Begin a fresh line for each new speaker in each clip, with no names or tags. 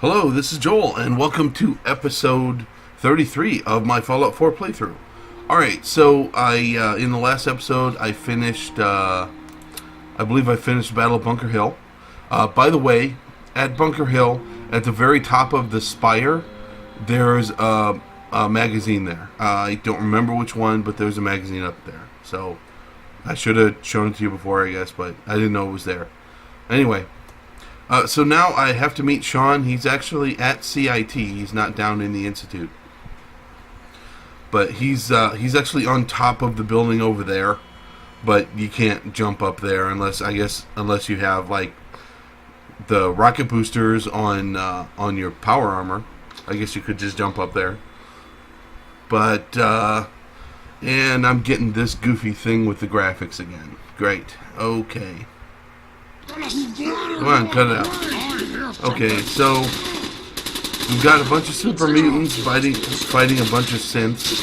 Hello, this is Joel, and welcome to episode 33 of my Fallout 4 playthrough. Alright, so in the last episode, I believe I finished Battle of Bunker Hill. By the way, at Bunker Hill, at the very top of the spire, there's a magazine there. I don't remember which one, but there's a magazine up there. So, I should have shown it to you before, I guess, but I didn't know it was there. Anyway. So now I have to meet Sean. He's actually at CIT. He's not down in the Institute. But he's actually on top of the building over there. But you can't jump up there unless you have like the rocket boosters on your power armor. I guess you could just jump up there. But and I'm getting this goofy thing with the graphics again. Great. Okay. Come on, cut it out. Okay, so we've got a bunch of super mutants fighting a bunch of synths.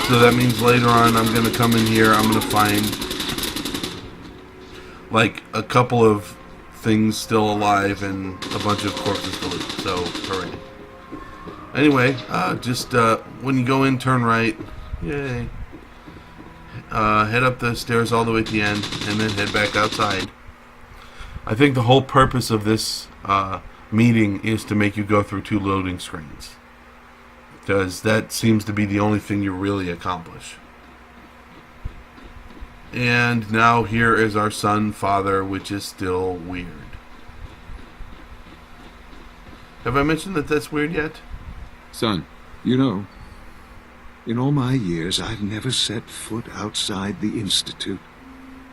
So that means later on I'm going to come in here, I'm going to find like a couple of things still alive and a bunch of corpses to loot. So, hooray. Anyway, just when you go in, turn right. Yay. Head up the stairs all the way to the end and then head back outside. I think the whole purpose of this meeting is to make you go through 2 loading screens. Because that seems to be the only thing you really accomplish. And now here is our son, father, which is still weird. Have I mentioned that that's weird yet?
Son, you know, in all my years, I've never set foot outside the Institute.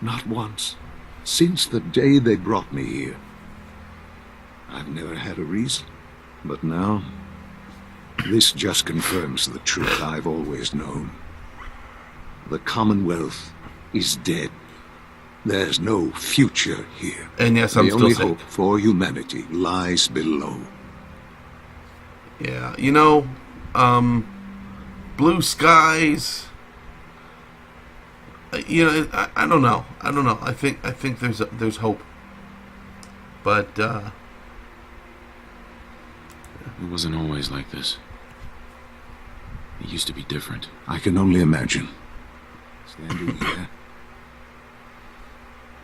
Not once. Since the day they brought me here. I've never had a reason, but now, this just confirms the truth I've always known. The Commonwealth is dead. There's no future here.
And yes, I'm still sick.
The only hope for humanity lies below.
Yeah, blue skies. I don't know. I think there's hope, but
it wasn't always like this. It used to be different.
I can only imagine. Standing here,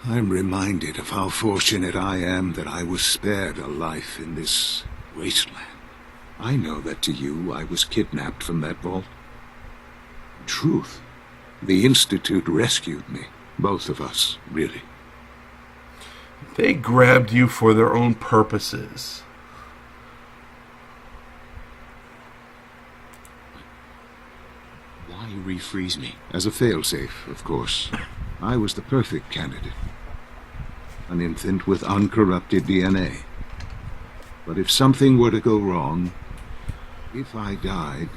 I'm reminded of how fortunate I am that I was spared a life in this wasteland. I know that to you, I was kidnapped from that vault. Truth. The Institute rescued me. Both of us, really.
They grabbed you for their own purposes.
Why refreeze me?
As a failsafe, of course. I was the perfect candidate. An infant with uncorrupted DNA. But if something were to go wrong, if I died,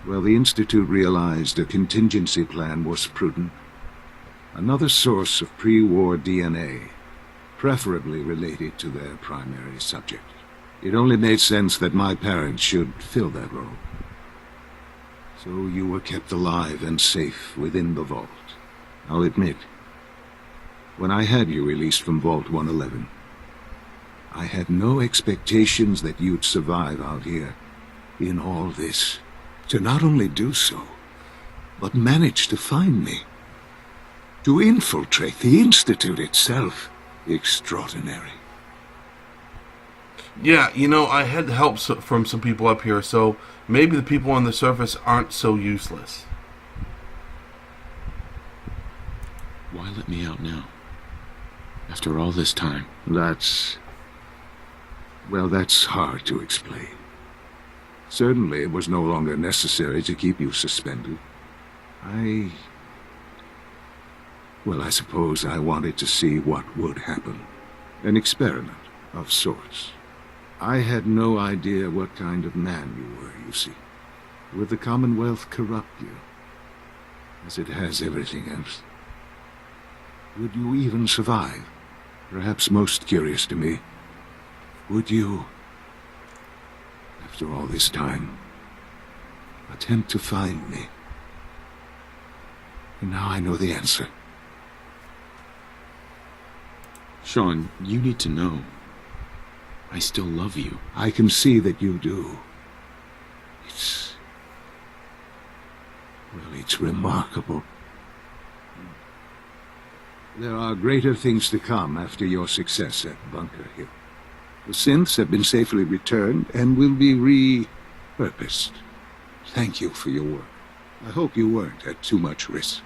well, the Institute realized a contingency plan was prudent. Another source of pre-war DNA, preferably related to their primary subject. It only made sense that my parents should fill that role. So you were kept alive and safe within the vault. I'll admit, when I had you released from Vault 111, I had no expectations that you'd survive out here in all this. To not only do so, but manage to find me. To infiltrate the Institute itself. Extraordinary.
Yeah, I had help from some people up here, so maybe the people on the surface aren't so useless.
Why let me out now? After all this time?
That's hard to explain. Certainly it was no longer necessary to keep you suspended. I suppose I wanted to see what would happen. An experiment of sorts. I had no idea what kind of man you were, you see. Would the Commonwealth corrupt you? As it has everything else? Would you even survive? Perhaps most curious to me, would you, after all this time, attempt to find me? And now I know the answer.
Sean, you need to know. I still love you.
I can see that you do. It's remarkable. There are greater things to come after your success at Bunker Hill. The synths have been safely returned and will be repurposed. Thank you for your work. I hope you weren't at too much risk.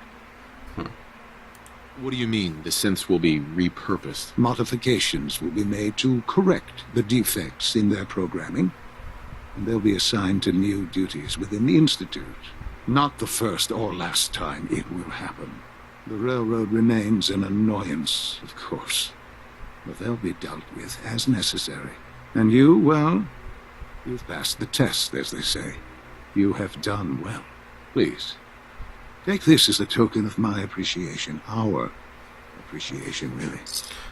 What do you mean, the synths will be repurposed?
Modifications will be made to correct the defects in their programming, and they'll be assigned to new duties within the Institute. Not the first or last time it will happen. The railroad remains an annoyance, of course, but they'll be dealt with as necessary. And you, well, you've passed the test, as they say. You have done well. Please, take this as a token of my appreciation. Our appreciation, really.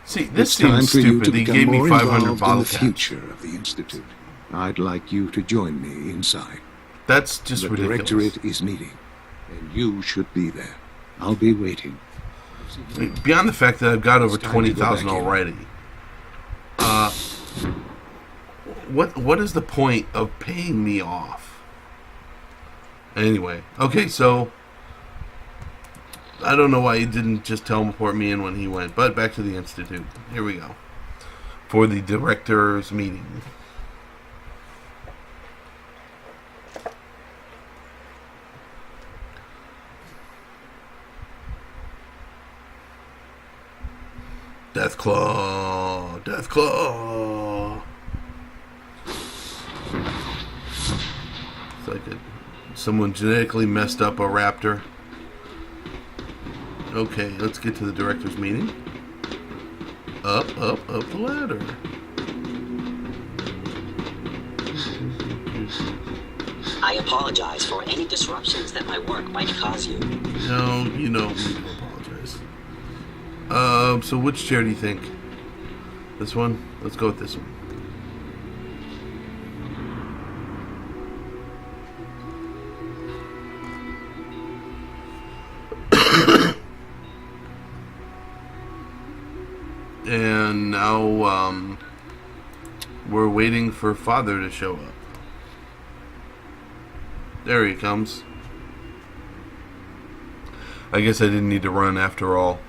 See, this
It's time
seems
for you to
stupid. He
become
gave me
more
500
involved in
bottle
the
caps.
future of the Institute. I'd like you to join me inside.
That's just
The
ridiculous.
Directorate is meeting, and you should be there. I'll be waiting.
Beyond the fact that I've got over
It's time to go
20,000
back in.
already. What is the point of paying me off? Anyway, okay, so I don't know why he didn't just teleport me in when he went, but back to the Institute. Here we go. For the director's meeting. Death Claw! Death Claw! It's like someone genetically messed up a raptor. Okay, let's get to the director's meeting. Up the ladder.
I apologize for any disruptions that my work might cause you.
No, you don't need to apologize. So which chair do you think? This one? Let's go with this one. And now, we're waiting for Father to show up. There he comes. I guess I didn't need to run after all.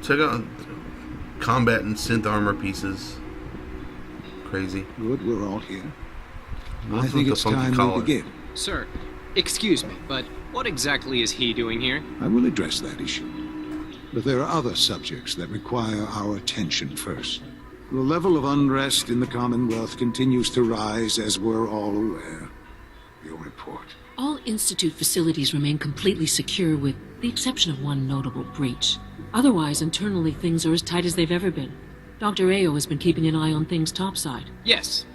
Check out combat and synth armor pieces. Crazy.
Good, we're all here.
What's
I
with
think
the
it's
funky
time
collar?
we begin.
Sir, excuse me, but what exactly is he doing here?
I will address that issue. But there are other subjects that require our attention first. The level of unrest in the Commonwealth continues to rise, as we're all aware. Your report.
All Institute facilities remain completely secure with the exception of one notable breach. Otherwise, internally, things are as tight as they've ever been. Dr. Ao has been keeping an eye on things topside.
Yes,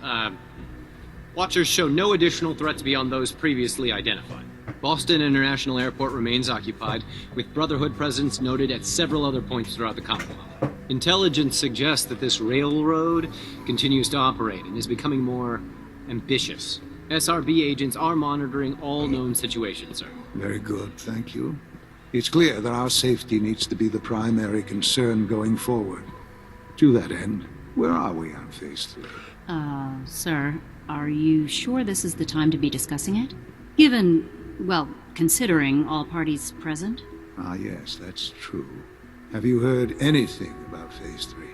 Watchers show no additional threats beyond those previously identified. Boston International Airport remains occupied, with Brotherhood presence noted at several other points throughout the Commonwealth. Intelligence suggests that this railroad continues to operate and is becoming more ambitious. SRB agents are monitoring all known situations, sir.
Very good, thank you. It's clear that our safety needs to be the primary concern going forward. To that end, where are we on Phase 3?
Sir, are you sure this is the time to be discussing it? Given, well, considering all parties present?
Ah, yes, that's true. Have you heard anything about Phase 3?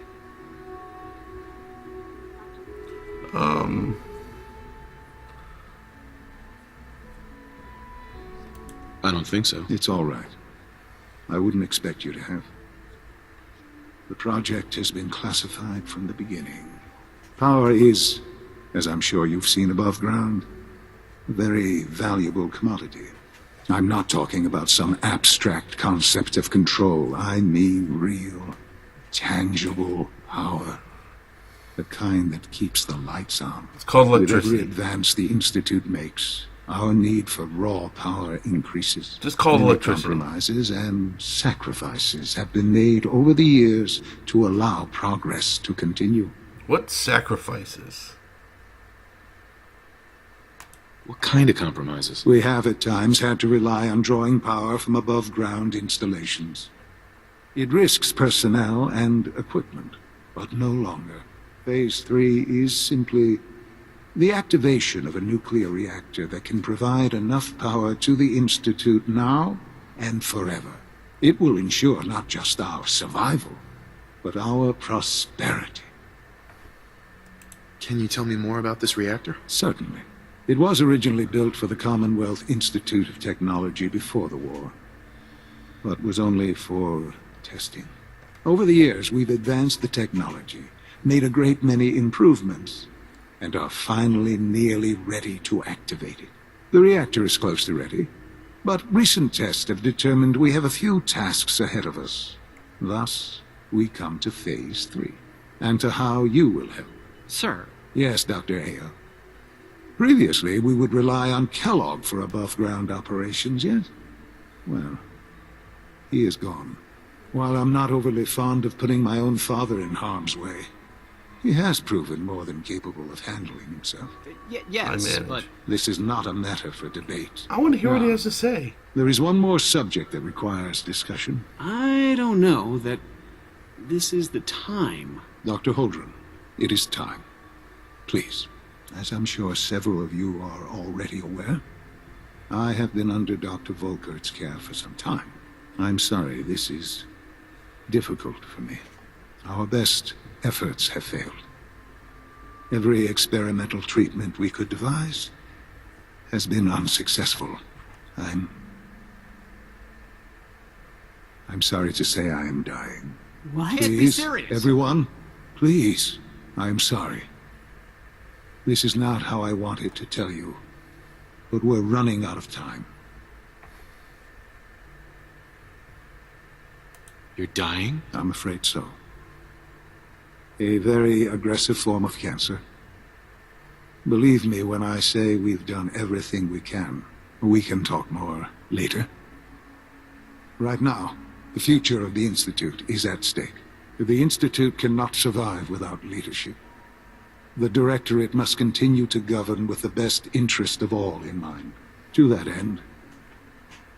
I don't think so.
It's all right. I wouldn't expect you to have. The project has been classified from the beginning. Power is, as I'm sure you've seen above ground, a very valuable commodity. I'm not talking about some abstract concept of control. I mean real, tangible power. The kind that keeps the lights on.
It's called
With every
electricity.
advance the Institute makes, our need for raw power increases.
Just call it
Many
electricity.
compromises and sacrifices have been made over the years to allow progress to continue.
What sacrifices?
What kind of compromises?
We have at times had to rely on drawing power from above-ground installations. It risks personnel and equipment, but no longer. Phase 3 is simply the activation of a nuclear reactor that can provide enough power to the Institute now and forever. It will ensure not just our survival, but our prosperity.
Can you tell me more about this reactor?
Certainly. It was originally built for the Commonwealth Institute of Technology before the war, but was only for testing. Over the years, we've advanced the technology, made a great many improvements, and are finally nearly ready to activate it. The reactor is close to ready, but recent tests have determined we have a few tasks ahead of us. Thus, we come to Phase 3, and to how you will help.
Sir,
Yes, Dr. Ayo. Previously, we would rely on Kellogg for above-ground operations, yes? Well, he is gone. While I'm not overly fond of putting my own father in harm's way, he has proven more than capable of handling himself.
yes,
manage.
but
This is not a matter for debate.
I want to hear what he
No.
has to say.
There is one more subject that requires discussion.
I don't know that this is the time.
Dr. Holdren, it is time. Please, as I'm sure several of you are already aware, I have been under Dr. Volkert's care for some time. I'm sorry this is difficult for me. Our best efforts have failed. Every experimental treatment we could devise has been unsuccessful. I'm sorry to say I am dying.
What?
Can't be
Please,
serious.
everyone, please, I'm sorry. This is not how I wanted to tell you, but we're running out of time.
You're dying?
I'm afraid so. A very aggressive form of cancer. Believe me when I say we've done everything we can. We can talk more later. Right now, the future of the Institute is at stake. The Institute cannot survive without leadership. The Directorate must continue to govern with the best interest of all in mind. To that end,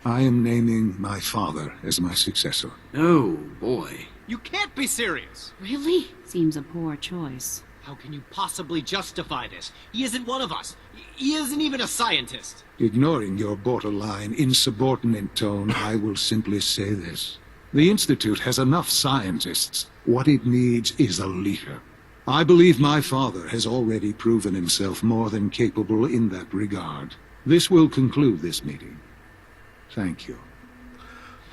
I am naming my father as my successor.
Oh, boy.
you can't be serious.
Really?
Seems a poor choice.
How can you possibly justify this? He isn't one of us. He isn't even a scientist.
Ignoring your borderline, insubordinate tone, I will simply say this. The Institute has enough scientists. What it needs is a leader. I believe my father has already proven himself more than capable in that regard. This will conclude this meeting. Thank you.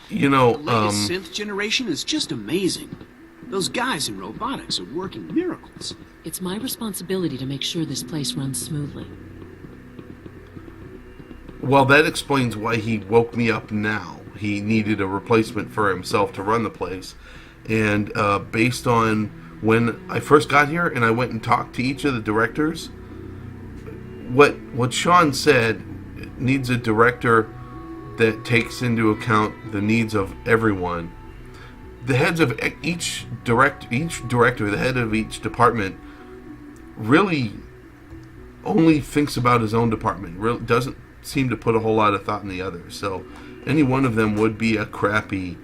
You know,
The latest synth generation is just amazing. Those guys in robotics are working miracles.
It's my responsibility to make sure this place runs smoothly.
well, that explains why he woke me up now. He needed a replacement for himself to run the place. And based on when I first got here and I went and talked to each of the directors, what Sean said needs a director that takes into account the needs of everyone. The heads of each director, the head of each department, really only thinks about his own department. Really doesn't seem to put a whole lot of thought in the others. So any one of them would be a crappy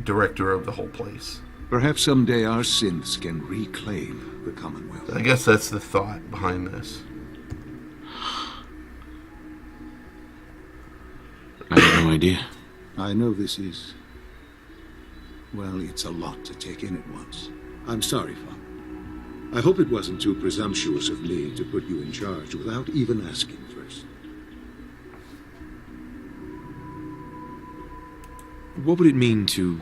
director of the whole place.
Perhaps someday our synths can reclaim the Commonwealth.
I guess that's the thought behind this.
I had no idea.
I know this is... well, it's a lot to take in at once. I'm sorry, Father. I hope it wasn't too presumptuous of me to put you in charge without even asking first.
What would it mean to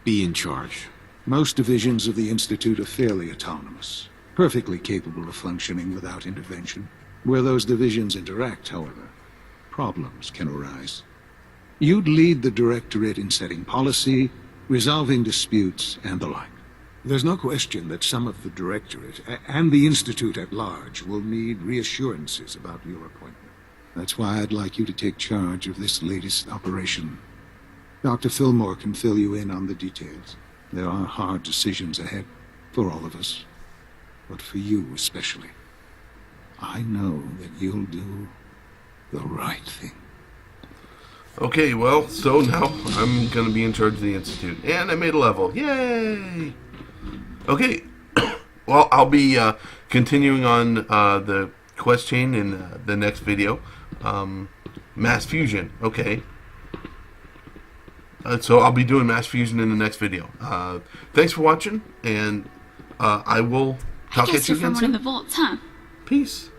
be in charge?
Most divisions of the Institute are fairly autonomous, perfectly capable of functioning without intervention. Where those divisions interact, however, problems can arise. You'd lead the Directorate in setting policy, resolving disputes, and the like. There's no question that some of the Directorate, and the Institute at large, will need reassurances about your appointment. That's why I'd like you to take charge of this latest operation. Dr. Fillmore can fill you in on the details. There are hard decisions ahead, for all of us, but for you especially. I know that you'll do the right thing.
Okay, well, so now I'm going to be in charge of the Institute. And I made a level. Yay! Okay, well, I'll be continuing on the quest chain in the next video. Mass fusion, okay. So I'll be doing mass fusion in the next video. Thanks for watching, and I will talk at you again soon.
From one of the vaults, huh?
Peace.